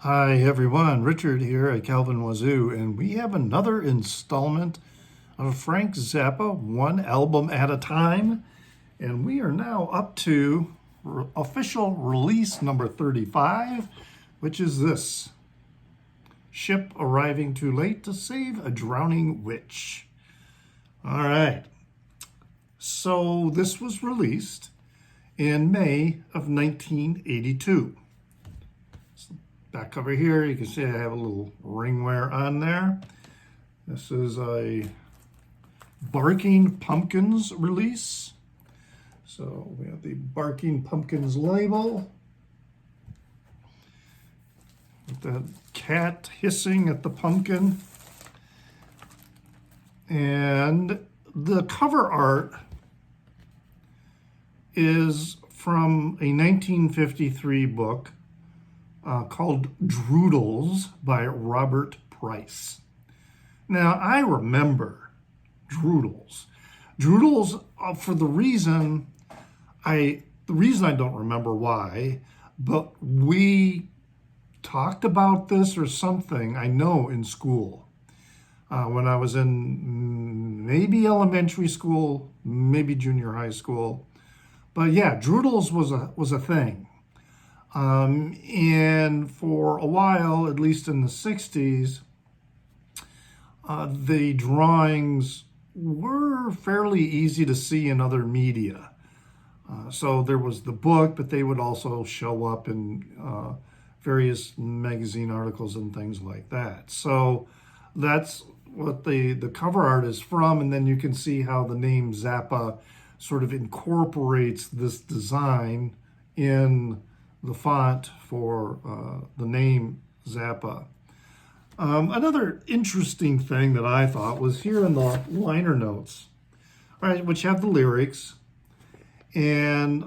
Hi everyone, Richard here at Calvin Wazoo, and we have another installment of Frank Zappa, one album at a time, and we are now up to official release number 35, which is this: Ship Arriving Too Late to Save a Drowning Witch. All right, so this was released in May of 1982. Back over here, you can see I have a little ring wear on there. This is a Barking Pumpkins release. So we have the Barking Pumpkins label with the cat hissing at the pumpkin. And the cover art is from a 1953 book called Droodles by Robert Price. Now, I remember Droodles. Droodles, for the reason I don't remember why, but we talked about this or something, I know, in school. When I was in maybe elementary school, maybe junior high school. But yeah, Droodles was a thing. And for a while, at least in the 60s, the drawings were fairly easy to see in other media. So there was the book, but they would also show up in various magazine articles and things like that. So that's what the cover art is from. And then you can see how the name Zappa sort of incorporates this design in the font for the name Zappa. Another interesting thing that I thought was here in the liner notes, right, which have the lyrics, and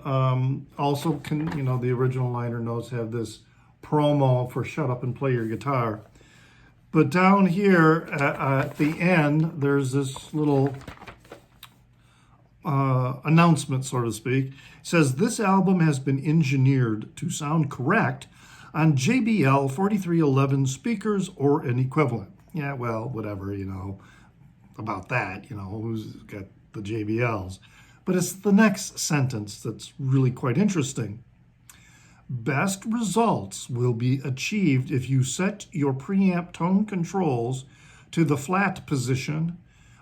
also the original liner notes have this promo for "Shut Up and Play Your Guitar." But down here at the end, there's this little announcement, so to speak. It says this album has been engineered to sound correct on JBL 4311 speakers or an equivalent. Yeah, well, whatever, about that, who's got the JBLs. But it's the next sentence that's really quite interesting. Best results will be achieved if you set your preamp tone controls to the flat position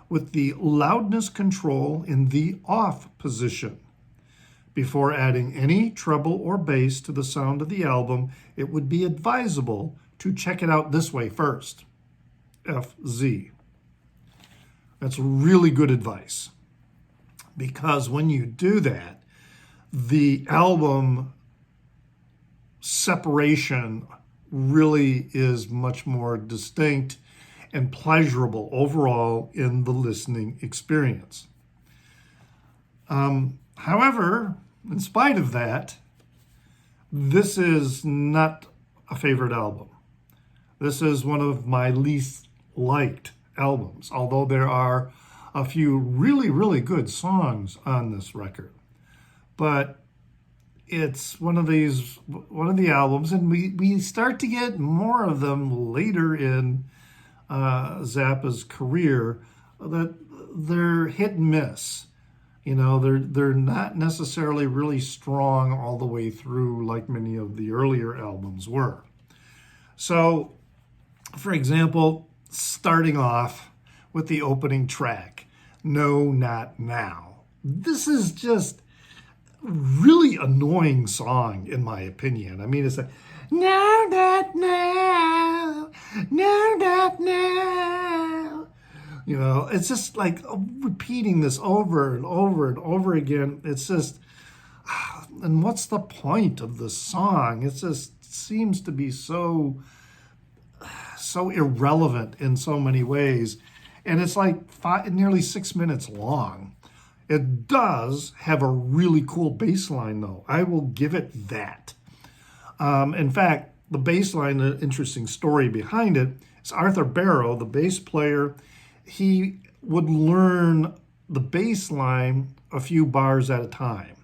with the loudness control in the off position. Before adding any treble or bass to the sound of the album, it would be advisable to check it out this way first. FZ. That's really good advice, because when you do that, the album separation really is much more distinct and pleasurable overall in the listening experience. However, in spite of that, this is not a favorite album. This is one of my least liked albums, although there are a few really, really good songs on this record. But it's one of the albums, and we start to get more of them later in Zappa's career, that they're hit and miss. They're not necessarily really strong all the way through like many of the earlier albums were. So, for example, starting off with the opening track, No, Not Now. This is just really annoying song, in my opinion. I mean, it's like, no, not now, no, not now. It's just like repeating this over and over and over again. It's just, and what's the point of the song? It just seems to be so irrelevant in so many ways. And it's like nearly 6 minutes long. It does have a really cool bass line, though. I will give it that. In fact, the bass line, the interesting story behind it, is Arthur Barrow, the bass player. He would learn the bass line a few bars at a time.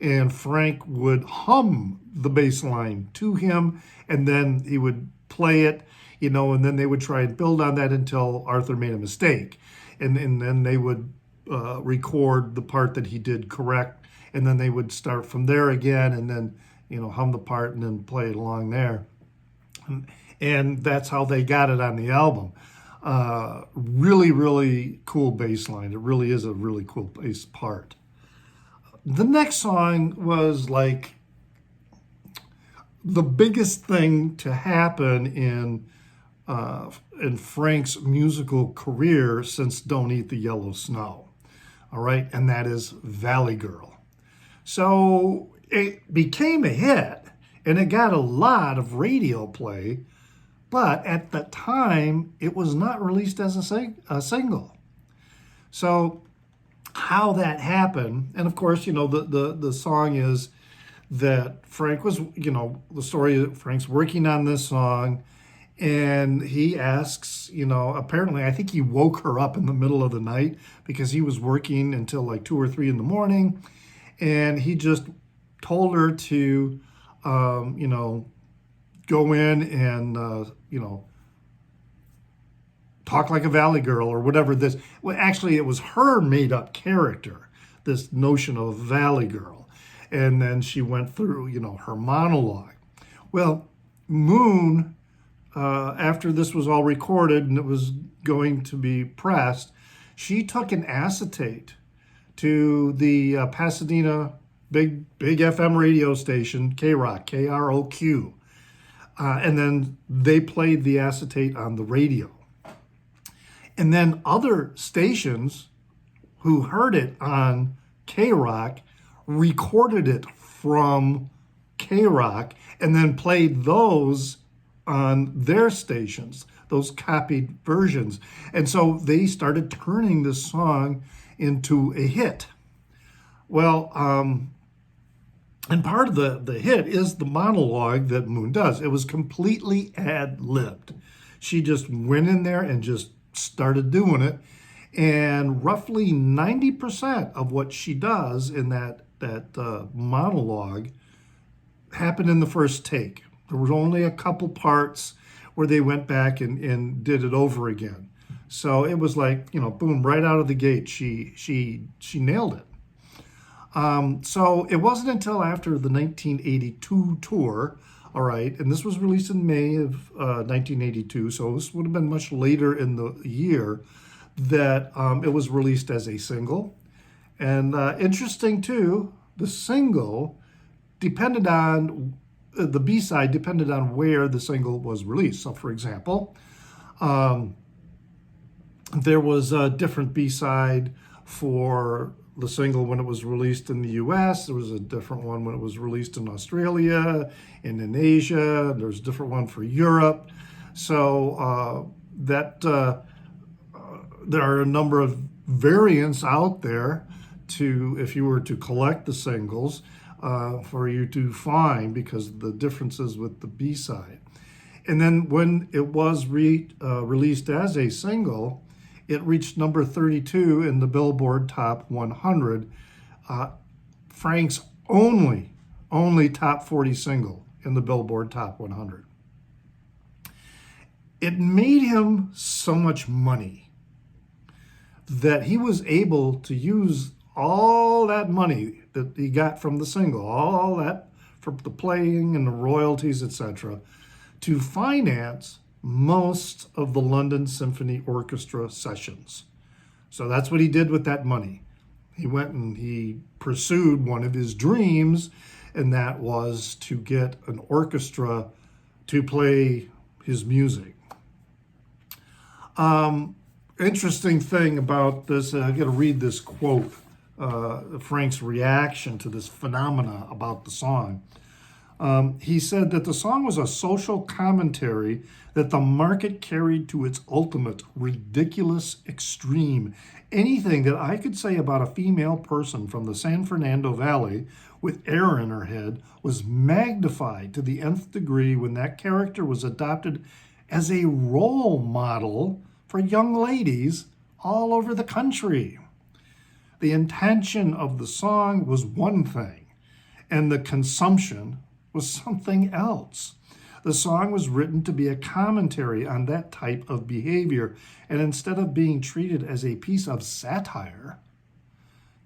and Frank would hum the bass line to him, and then he would play it, and then they would try and build on that until Arthur made a mistake. And then they would record the part that he did correct, and then they would start from there again, and then, hum the part and then play it along there. And that's how they got it on the album. Really, really cool bass line. It really is a really cool bass part. The next song was like the biggest thing to happen in Frank's musical career since Don't Eat the Yellow Snow. All right, and that is Valley Girl. So it became a hit, and it got a lot of radio play, but at the time, it was not released as a single. So how that happened, and of course, the song is that Frank was, the story that Frank's working on this song, and he asks, apparently, I think he woke her up in the middle of the night because he was working until like 2 or 3 in the morning, and he just told her to, go in and, talk like a Valley Girl or whatever this. Well, actually, it was her made-up character, this notion of Valley Girl. And then she went through, her monologue. Well, Moon, after this was all recorded and it was going to be pressed, she took an acetate to the Pasadena big FM radio station, K-Rock, KROQ. And then they played the acetate on the radio. And then other stations who heard it on K-Rock recorded it from K-Rock and then played those on their stations, those copied versions. And so they started turning this song into a hit. Well, and part of the hit is the monologue that Moon does. It was completely ad-libbed. She just went in there and just started doing it. And roughly 90% of what she does in that monologue happened in the first take. There was only a couple parts where they went back and did it over again. So it was like, boom, right out of the gate, she nailed it. So it wasn't until after the 1982 tour, all right, and this was released in May of 1982, so this would have been much later in the year, that it was released as a single. And interesting too, the single depended on, the B-side depended on where the single was released. So for example, there was a different B-side for the single when it was released in the US. There was a different one when it was released in Australia, Indonesia. There's a different one for Europe. So there are a number of variants out there if you were to collect the singles, for you to find, because of the differences with the B-side. And then when it was released as a single, it reached number 32 in the Billboard Top 100, Frank's only top 40 single in the Billboard Top 100. It made him so much money that he was able to use all that money that he got from the single, all that from the playing and the royalties, etc., to finance most of the London Symphony Orchestra sessions. So that's what he did with that money. He went and he pursued one of his dreams, and that was to get an orchestra to play his music. Interesting thing about this, I got to read this quote, Frank's reaction to this phenomena about the song. He said that the song was a social commentary that the market carried to its ultimate ridiculous extreme. Anything that I could say about a female person from the San Fernando Valley with air in her head was magnified to the nth degree when that character was adopted as a role model for young ladies all over the country. The intention of the song was one thing, and the consumption was something else. The song was written to be a commentary on that type of behavior, and instead of being treated as a piece of satire,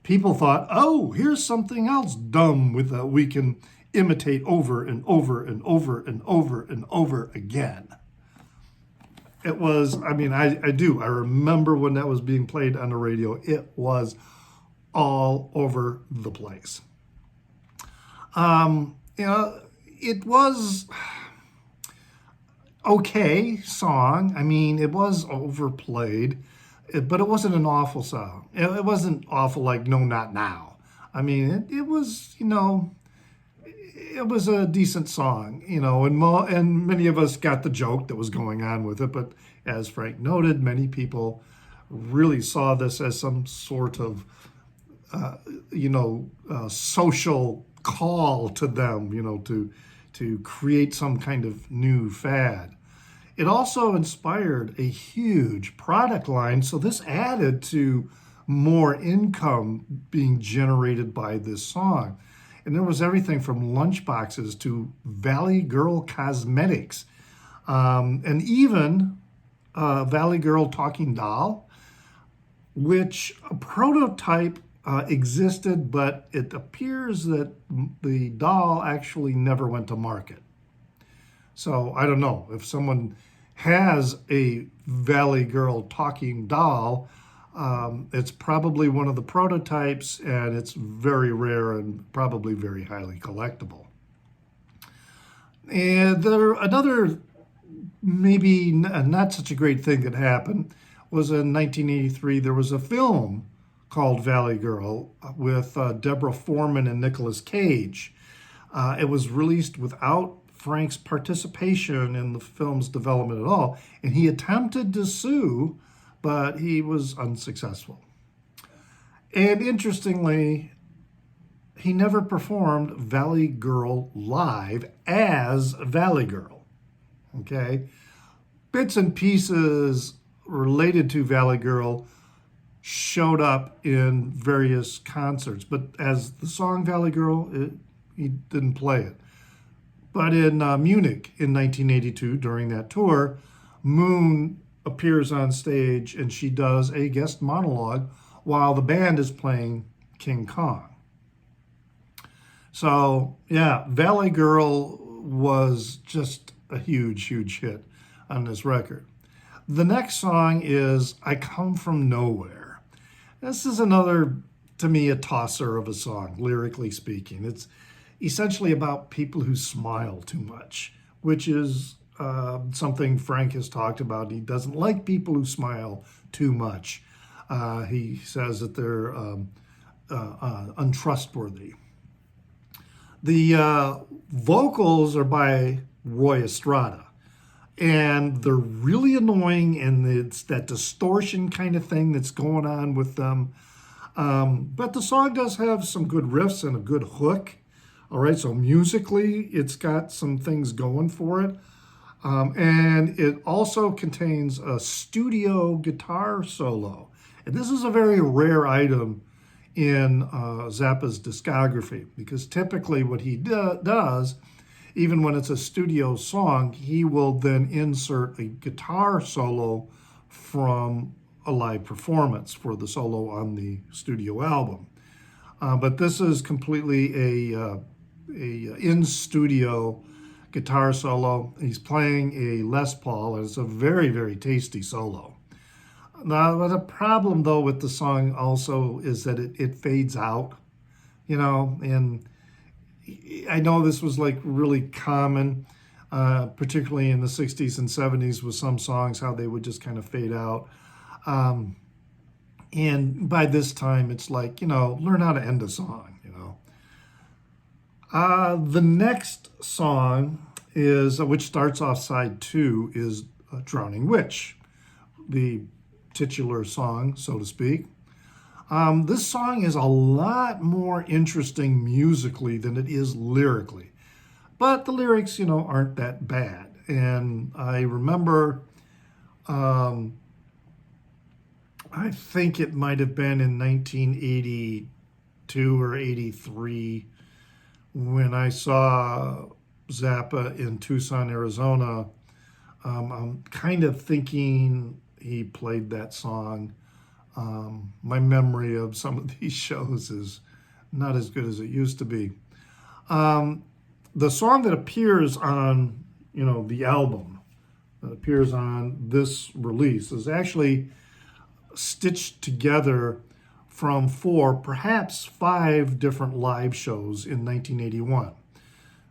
people thought, oh, here's something else dumb we can imitate over and over and over and over and over again. It was, I mean, I remember when that was being played on the radio, it was all over the place. It was okay song. I mean, it was overplayed, but it wasn't an awful song. It wasn't awful like No, Not Now. I mean, it was, it was a decent song, and many of us got the joke that was going on with it. But as Frank noted, many people really saw this as some sort of, social call to them, to create some kind of new fad. It also inspired a huge product line, so this added to more income being generated by this song. And there was everything from lunchboxes to Valley Girl cosmetics, and even Valley Girl talking doll, which a prototype existed, but it appears that the doll actually never went to market. So I don't know if someone has a Valley Girl talking doll. It's probably one of the prototypes, and it's very rare and probably very highly collectible. And another maybe not such a great thing that happened was in 1983. There was a film called Valley Girl with Deborah Foreman and Nicolas Cage. It was released without Frank's participation in the film's development at all, and he attempted to sue, but he was unsuccessful. And interestingly, he never performed Valley Girl live as Valley Girl. Okay? Bits and pieces related to Valley Girl showed up in various concerts, but as the song Valley Girl, he didn't play it. But in Munich in 1982, during that tour, Moon appears on stage and she does a guest monologue while the band is playing King Kong. So, yeah, Valley Girl was just a huge, huge hit on this record. The next song is I Come From Nowhere. This is another, to me, a tosser of a song, lyrically speaking. It's essentially about people who smile too much, which is something Frank has talked about. He doesn't like people who smile too much. He says that they're untrustworthy. The vocals are by Roy Estrada, and they're really annoying, and it's that distortion kind of thing that's going on with them. But the song does have some good riffs and a good hook. All right, so musically, it's got some things going for it. And it also contains a studio guitar solo. And this is a very rare item in Zappa's discography, because typically what he does, even when it's a studio song, he will then insert a guitar solo from a live performance for the solo on the studio album. But this is completely a in-studio guitar solo. He's playing a Les Paul, and it's a very, very tasty solo. Now, the problem, though, with the song also is that it fades out, and I know this was like really common, particularly in the 60s and 70s with some songs, how they would just kind of fade out. And by this time, it's like, learn how to end a song, The next song is, which starts off side 2, is Drowning Witch, the titular song, so to speak. This song is a lot more interesting musically than it is lyrically. But the lyrics, aren't that bad. And I remember, I think it might have been in 1982 or 83, when I saw Zappa in Tucson, Arizona, I'm kind of thinking he played that song. My memory of some of these shows is not as good as it used to be. The song that appears on, the album that appears on this release is actually stitched together from 4, perhaps 5 different live shows in 1981.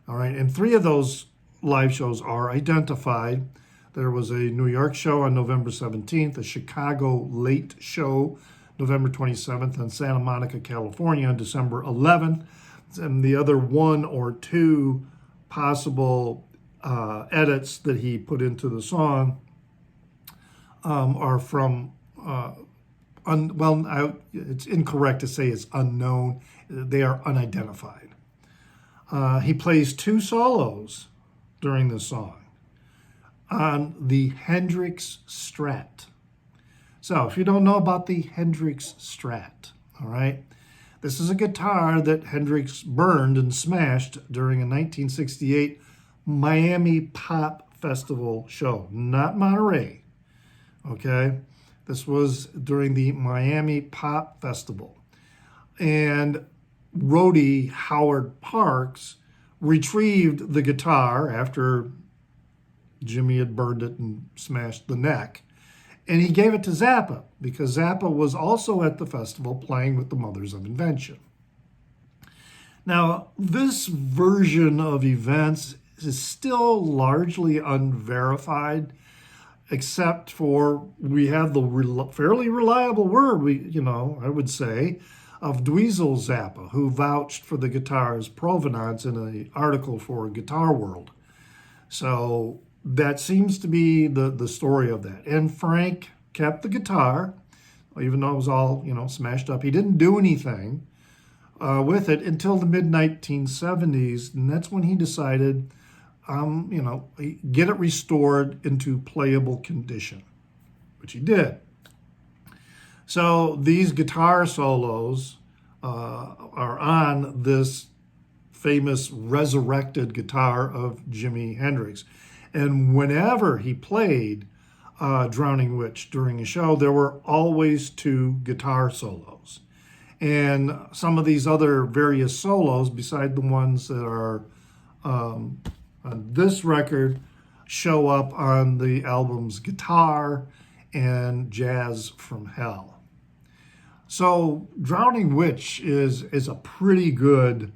All right, and 3 of those live shows are identified. There was a New York show on November 17th, a Chicago late show November 27th, and Santa Monica, California on December 11th. And the other 1 or 2 possible edits that he put into the song are from, it's incorrect to say it's unknown. They are unidentified. He plays 2 solos during the song on the Hendrix Strat. So if you don't know about the Hendrix Strat, all right, this is a guitar that Hendrix burned and smashed during a 1968 Miami Pop Festival show, not Monterey, okay? This was during the Miami Pop Festival. And roadie Howard Parks retrieved the guitar after Jimmy had burned it and smashed the neck, and he gave it to Zappa because Zappa was also at the festival playing with the Mothers of Invention. Now, this version of events is still largely unverified, except for we have the fairly reliable word, I would say, of Dweezil Zappa, who vouched for the guitar's provenance in an article for Guitar World. So that seems to be the story of that. And Frank kept the guitar, even though it was all, smashed up. He didn't do anything with it until the mid-1970s, and that's when he decided, get it restored into playable condition, which he did. So these guitar solos are on this famous resurrected guitar of Jimi Hendrix. And whenever he played Drowning Witch during a show, there were always 2 guitar solos. And some of these other various solos, beside the ones that are on this record, show up on the albums Guitar and Jazz from Hell. So Drowning Witch is a pretty good,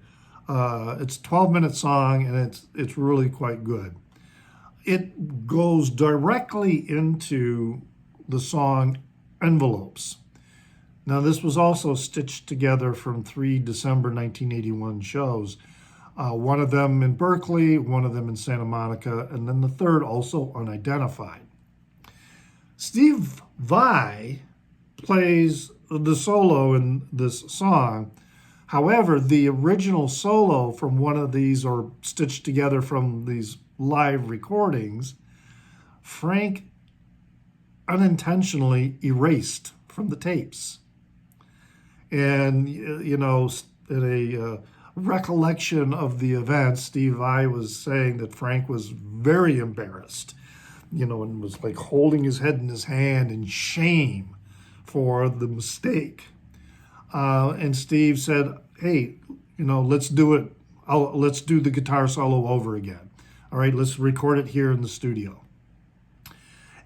it's a 12-minute song, and it's really quite good. It goes directly into the song Envelopes. Now, this was also stitched together from 3 December 1981 shows. One of them in Berkeley, one of them in Santa Monica, and then the third also unidentified. Steve Vai plays the solo in this song. However, the original solo from one of these, or stitched together from these live recordings, Frank unintentionally erased from the tapes. And, in a recollection of the event, Steve Vai was saying that Frank was very embarrassed, and was like holding his head in his hand in shame for the mistake. And Steve said, hey, let's do it. Let's do the guitar solo over again. All right, let's record it here in the studio.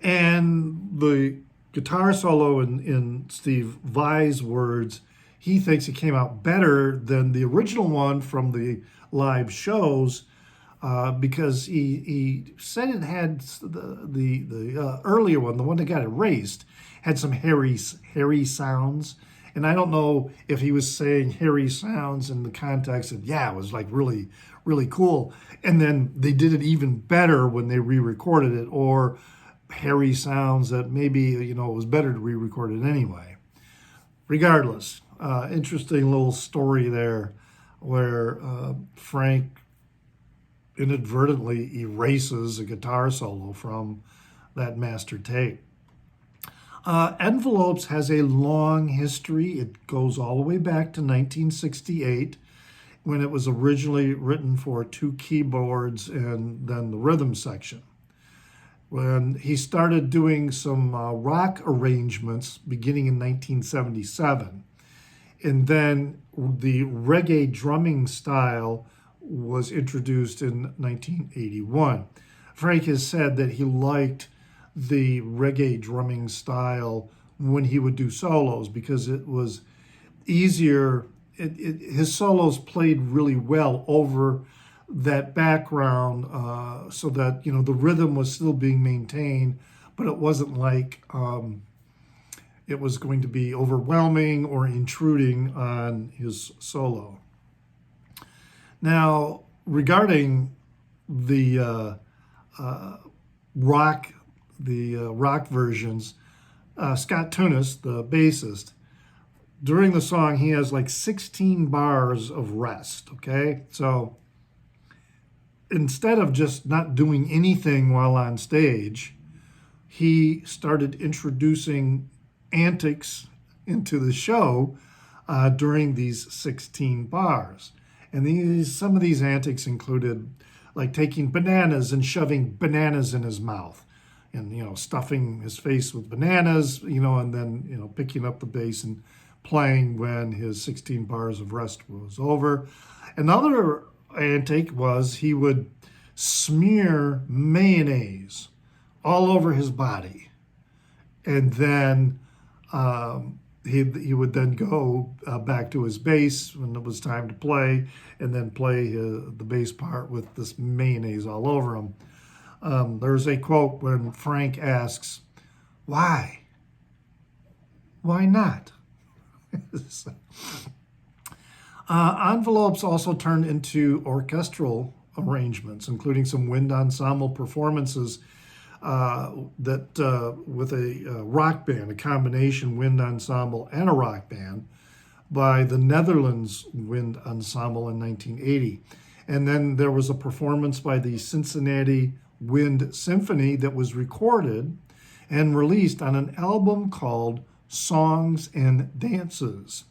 And the guitar solo, in Steve Vai's words, he thinks it came out better than the original one from the live shows, because he said it had the earlier one, the one that got erased, had some hairy sounds. And I don't know if he was saying hairy sounds in the context of, it was like really, really cool. And then they did it even better when they re-recorded it, or hairy sounds that maybe, it was better to re-record it anyway. Regardless, interesting little story there where Frank inadvertently erases a guitar solo from that master tape. Envelopes has a long history. It goes all the way back to 1968. when it was originally written for 2 keyboards and then the rhythm section. When he started doing some rock arrangements beginning in 1977, and then the reggae drumming style was introduced in 1981. Frank has said that he liked the reggae drumming style when he would do solos because it was easier. His solos played really well over that background, so that the rhythm was still being maintained, but it wasn't like it was going to be overwhelming or intruding on his solo. Now, regarding the rock versions, Scott Tunis, the bassist, during the song he has like 16 bars of rest. Okay, so instead of just not doing anything while on stage, he started introducing antics into the show during these 16 bars. And some of these antics included like taking bananas and shoving bananas in his mouth, and stuffing his face with bananas, and then picking up the bass and playing when his 16 bars of rest was over. Another antic was he would smear mayonnaise all over his body, and then he would then go back to his bass when it was time to play, and then play the bass part with this mayonnaise all over him. There's a quote when Frank asks, "Why? Why not?" Envelopes also turned into orchestral arrangements, including some wind ensemble performances that with a rock band, a combination wind ensemble and a rock band by the Netherlands Wind Ensemble in 1980. And then there was a performance by the Cincinnati Wind Symphony that was recorded and released on an album called Songs and Dances.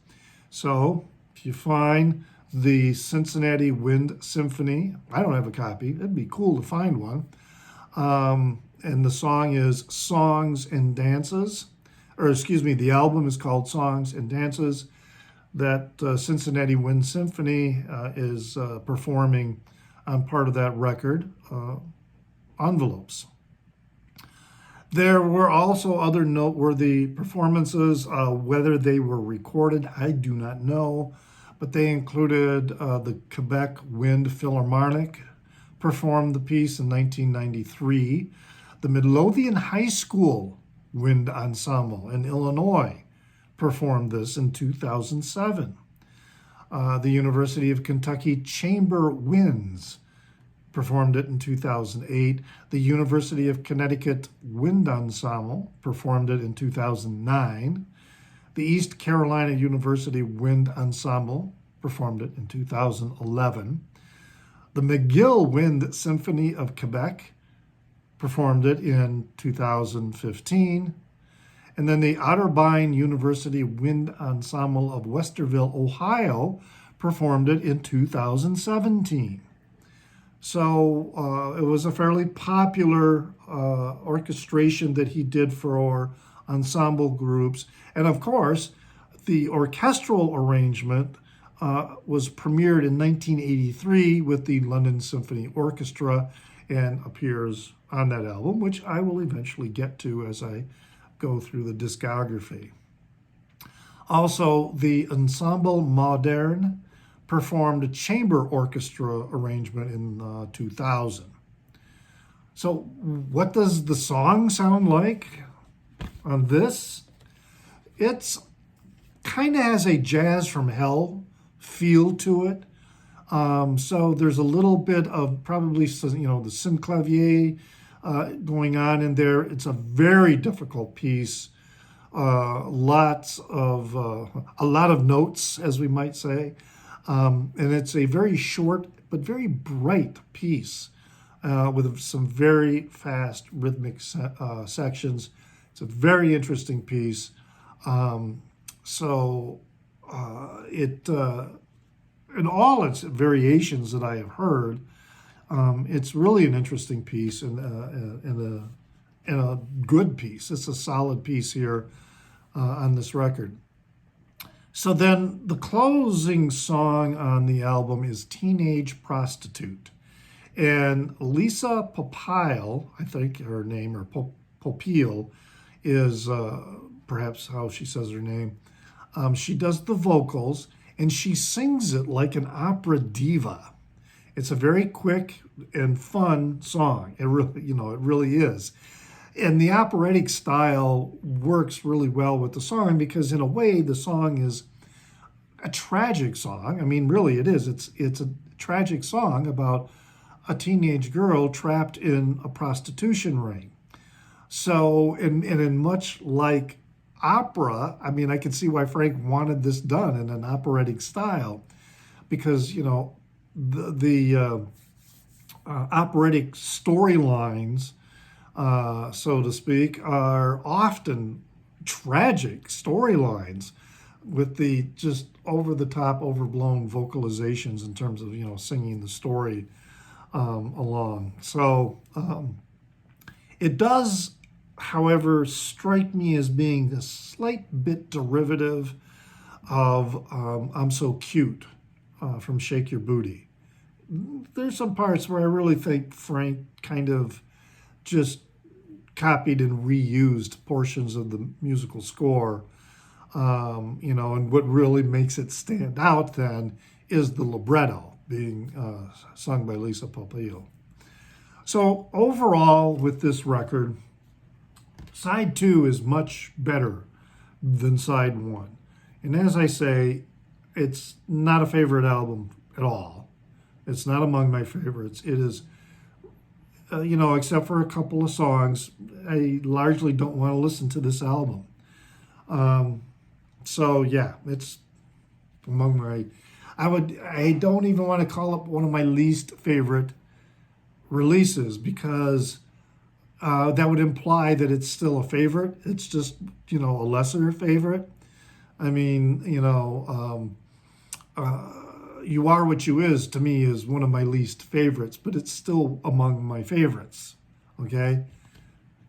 So if you find the Cincinnati Wind Symphony, I don't have a copy, it'd be cool to find one. And the song is Songs and Dances, the album is called Songs and Dances, that Cincinnati Wind Symphony is performing on part of that record, Envelopes. There were also other noteworthy performances. Whether they were recorded, I do not know, but they included the Quebec Wind Philharmonic performed the piece in 1993. The Midlothian High School Wind Ensemble in Illinois performed this in 2007. The University of Kentucky Chamber Winds performed it in 2008. The University of Connecticut Wind Ensemble performed it in 2009. The East Carolina University Wind Ensemble performed it in 2011. The McGill Wind Symphony of Quebec performed it in 2015. And then the Otterbein University Wind Ensemble of Westerville, Ohio performed it in 2017. So it was a fairly popular orchestration that he did for ensemble groups. And of course, the orchestral arrangement was premiered in 1983 with the London Symphony Orchestra and appears on that album, which I will eventually get to as I go through the discography. Also, the Ensemble Moderne performed a chamber orchestra arrangement in 2000. So what does the song sound like on this? It's kind of has a Jazz from Hell feel to it. So there's a little bit of probably, the synclavier going on in there. It's a very difficult piece. A lot of notes, as we might say. And it's a very short but very bright piece with some very fast rhythmic sections. It's a very interesting piece. in all its variations that I have heard, it's really an interesting piece and a good piece. It's a solid piece here on this record. So then the closing song on the album is Teenage Prostitute. And Lisa Popeil, I think her name, or Popeil, is perhaps how she says her name. She does the vocals, and she sings it like an opera diva. It's a very quick and fun song. It really is. And the operatic style works really well with the song because, in a way, the song is a tragic song. I mean, really, it is. It's a tragic song about a teenage girl trapped in a prostitution ring. So, and in much like opera, I mean, I can see why Frank wanted this done in an operatic style, because the operatic storylines, so to speak, are often tragic storylines with the just over-the-top, overblown vocalizations in terms of singing the story along. So it does, however, strike me as being a slight bit derivative of I'm So Cute from Shake Your Booty. There's some parts where I really think Frank kind of just copied and reused portions of the musical score, and what really makes it stand out then is the libretto being sung by Lisa Popeil. So overall, with this record, side 2 is much better than side 1. And as I say, it's not a favorite album at all. It's not among my favorites. It is, except for a couple of songs, I largely don't want to listen to this album. So yeah, it's among my, I don't even want to call it one of my least favorite releases, because that would imply that it's still a favorite. It's just, a lesser favorite. I mean, You Are What You Is, to me, is one of my least favorites, but it's still among my favorites, okay?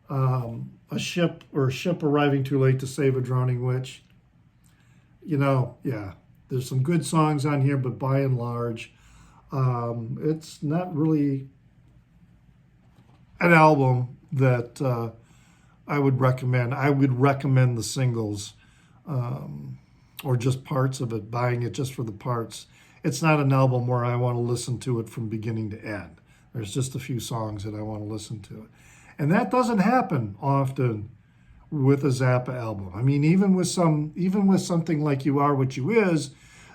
A ship arriving too late to save a drowning witch. Yeah, there's some good songs on here, but by and large, it's not really an album that I would recommend. I would recommend the singles, or just parts of it, buying it just for the parts. It's not an album where I want to listen to it from beginning to end. There's just a few songs that I want to listen to it. And that doesn't happen often with a Zappa album. I mean, even with something like You Are What You Is,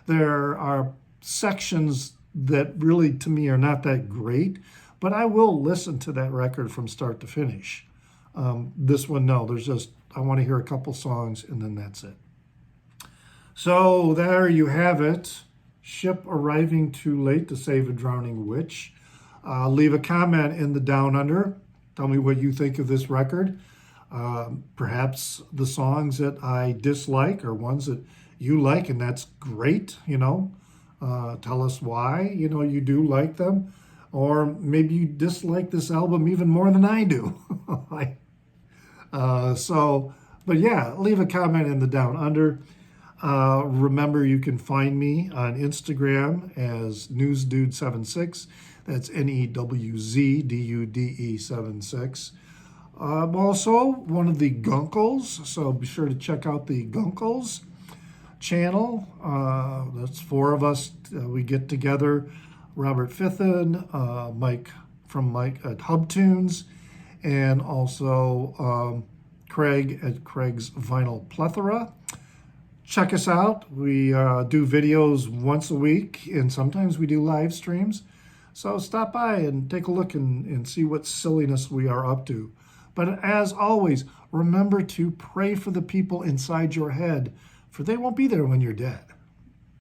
there are sections that really, to me, are not that great, but I will listen to that record from start to finish. This one, no, I want to hear a couple songs and then that's it. So there you have it. Ship arriving too late to save a drowning witch. Leave a comment in the Down Under. Tell me what you think of this record. Perhaps the songs that I dislike are ones that you like, and that's great, Tell us why, you do like them. Or maybe you dislike this album even more than I do. But yeah, leave a comment in the Down Under. Remember, you can find me on Instagram as NewsDude76. That's NEWZDUDE76. I'm also one of the Gunkles, so be sure to check out the Gunkles channel. That's 4 of us. We get together. Robert Fithen, Mike at HubTunes, and also Craig at Craig's Vinyl Plethora. Check us out. We do videos once a week, and sometimes we do live streams. So stop by and take a look and see what silliness we are up to. But as always, remember to pray for the people inside your head, for they won't be there when you're dead.